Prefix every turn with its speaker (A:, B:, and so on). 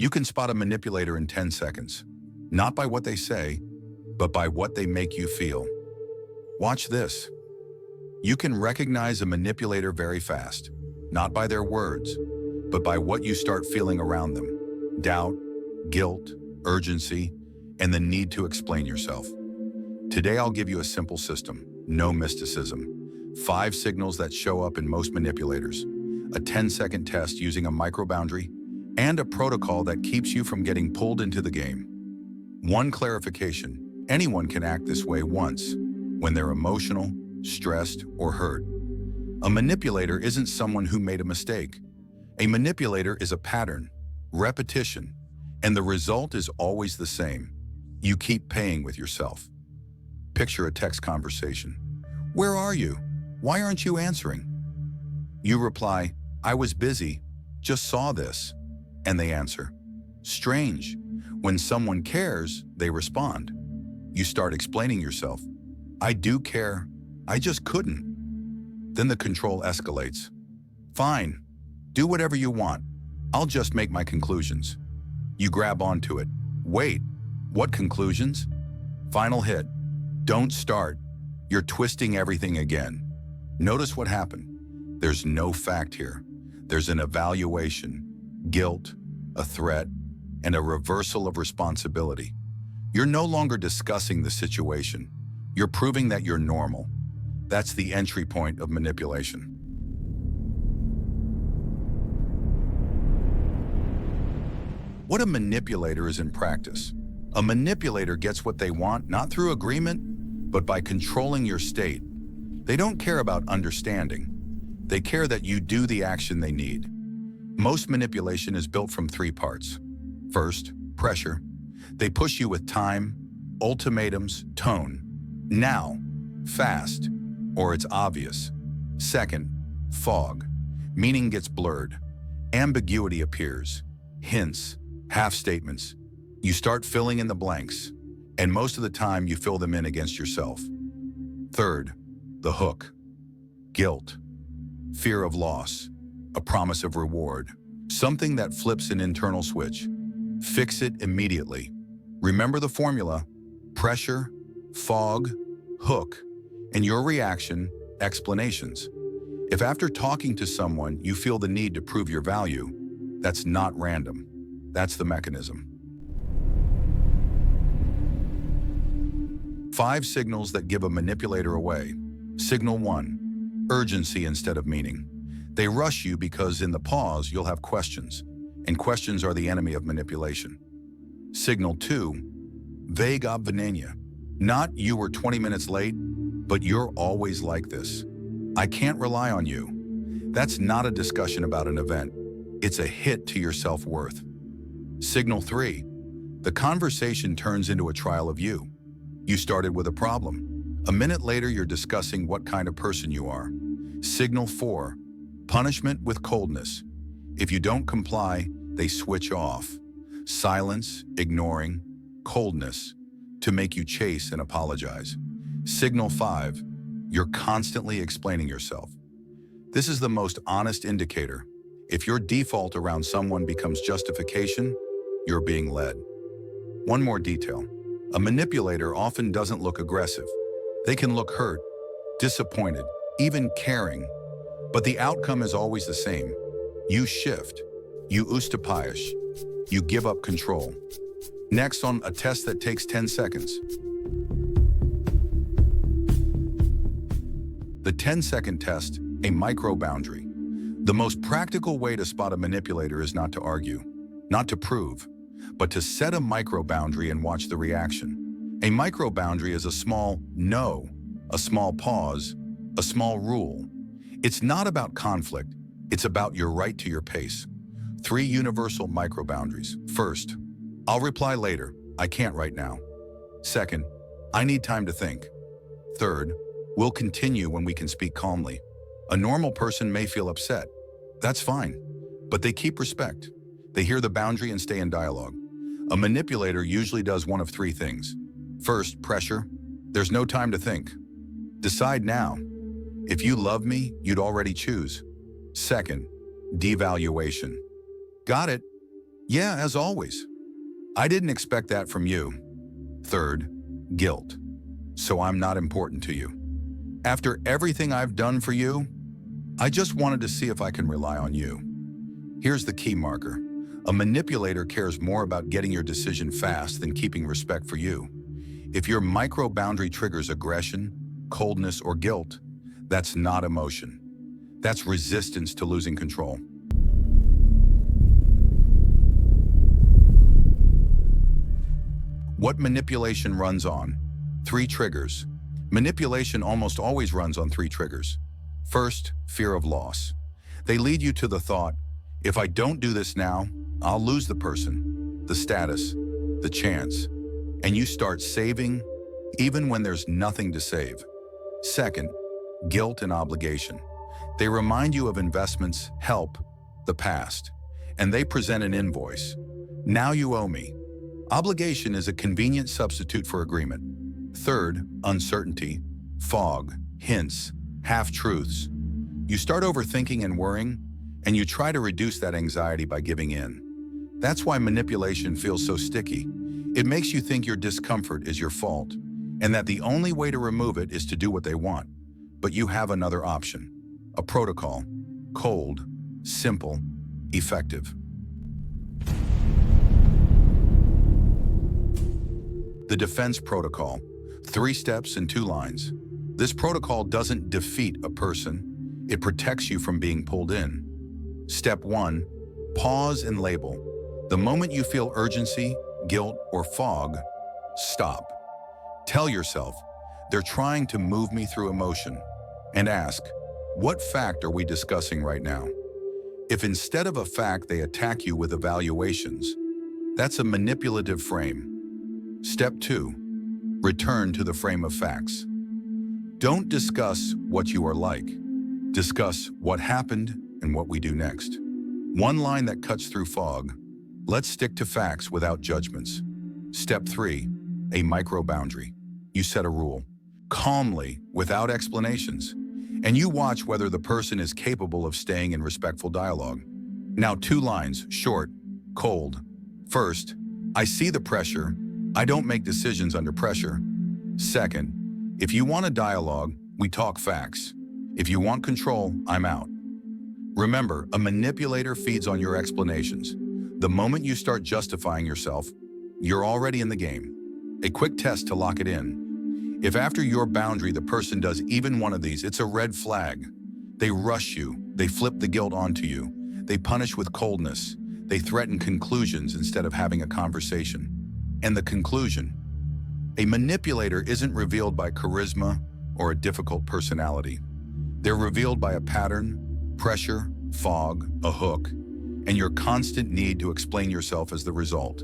A: You can spot a manipulator in 10 seconds, not by what they say, but by what they make you feel. Watch this. You can recognize a manipulator very fast, not by their words, but by what you start feeling around them. Doubt, guilt, urgency, and the need to explain yourself. Today I'll give you a simple system, no mysticism. 5 signals that show up in most manipulators, a 10-second test using a micro-boundary, and a protocol that keeps you from getting pulled into the game. One clarification, anyone can act this way once, when they're emotional, stressed, or hurt. A manipulator isn't someone who made a mistake. A manipulator is a pattern, repetition, and the result is always the same. You keep paying with yourself. Picture a text conversation. "Where are you? Why aren't you answering?" You reply, "I was busy, just saw this." And they answer, "Strange." When someone cares, they respond. You start explaining yourself. "I do care, I just couldn't." Then the control escalates. "Fine, do whatever you want. I'll just make my conclusions." You grab onto it. "Wait, what conclusions?" Final hit. "Don't start. You're twisting everything again." Notice what happened. There's no fact here. There's an evaluation, guilt, a threat, and a reversal of responsibility. You're no longer discussing the situation. You're proving that you're normal. That's the entry point of manipulation. What a manipulator is in practice. A manipulator gets what they want not through agreement, but by controlling your state. They don't care about understanding. They care that you do the action they need. Most manipulation is built from 3 parts. First, pressure. They push you with time, ultimatums, tone. Now, fast, or it's obvious. Second, fog. Meaning gets blurred. Ambiguity appears. Hints, half statements. You start filling in the blanks, and most of the time you fill them in against yourself. Third, the hook. Guilt, fear of loss, a promise of reward, something that flips an internal switch. Fix it immediately. Remember the formula: pressure, fog, hook, and your reaction, explanations. If after talking to someone you feel the need to prove your value, that's not random. That's the mechanism. 5 signals that give a manipulator away. Signal 1, urgency instead of meaning. They rush you because in the pause you'll have questions, and questions are the enemy of manipulation. Signal 2, vague obvinania. Not "you were 20 minutes late," but "you're always like this. I can't rely on you." That's not a discussion about an event. It's a hit to your self-worth. Signal 3, the conversation turns into a trial of you. You started with a problem. A minute later, you're discussing what kind of person you are. Signal 4, punishment with coldness. If you don't comply, they switch off. Silence, ignoring, coldness, to make you chase and apologize. Signal 5, you're constantly explaining yourself. This is the most honest indicator. If your default around someone becomes justification, you're being led. One more detail. A manipulator often doesn't look aggressive. They can look hurt, disappointed, even caring. But the outcome is always the same. You shift. You ustapayish. You give up control. Next on a test that takes 10 seconds. The 10-second test, a micro-boundary. The most practical way to spot a manipulator is not to argue, not to prove, but to set a micro-boundary and watch the reaction. A micro-boundary is a small no, a small pause, a small rule. It's not about conflict, it's about your right to your pace. 3 universal micro-boundaries. First, I'll reply later, I can't right now. Second, I need time to think. Third, we'll continue when we can speak calmly. A normal person may feel upset. That's fine, but they keep respect. They hear the boundary and stay in dialogue. A manipulator usually does one of 3 things. First, pressure. There's no time to think. Decide now. If you love me, you'd already choose. Second, devaluation. Got it. Yeah, as always. I didn't expect that from you. Third, guilt. So I'm not important to you. After everything I've done for you, I just wanted to see if I can rely on you. Here's the key marker. A manipulator cares more about getting your decision fast than keeping respect for you. If your micro-boundary triggers aggression, coldness, or guilt, that's not emotion. That's resistance to losing control. What manipulation runs on? 3 triggers. Manipulation almost always runs on 3 triggers. First, fear of loss. They lead you to the thought, if I don't do this now, I'll lose the person, the status, the chance. And you start saving, even when there's nothing to save. Second, guilt and obligation. They remind you of investments, help, the past, and they present an invoice. Now you owe me. Obligation is a convenient substitute for agreement. Third, uncertainty, fog, hints, half-truths. You start overthinking and worrying, and you try to reduce that anxiety by giving in. That's why manipulation feels so sticky. It makes you think your discomfort is your fault, and that the only way to remove it is to do what they want. But you have another option. A protocol. Cold, simple, effective. The defense protocol. 3 steps and 2 lines. This protocol doesn't defeat a person. It protects you from being pulled in. Step 1. Pause and label. The moment you feel urgency, guilt, or fog, stop. Tell yourself, they're trying to move me through emotion. And ask, what fact are we discussing right now? If instead of a fact they attack you with evaluations, that's a manipulative frame. Step 2. Return to the frame of facts. Don't discuss what you are like. Discuss what happened and what we do next. One line that cuts through fog. Let's stick to facts without judgments. Step 3. A micro-boundary. You set a rule. Calmly, without explanations. And you watch whether the person is capable of staying in respectful dialogue. Now 2 lines, short, cold. First, I see the pressure. I don't make decisions under pressure. Second, if you want a dialogue, we talk facts. If you want control, I'm out. Remember, a manipulator feeds on your explanations. The moment you start justifying yourself, you're already in the game. A quick test to lock it in. If after your boundary the person does even one of these, it's a red flag. They rush you, they flip the guilt onto you, they punish with coldness, they threaten conclusions instead of having a conversation. And the conclusion: a manipulator isn't revealed by charisma or a difficult personality. They're revealed by a pattern, pressure, fog, a hook, and your constant need to explain yourself as the result.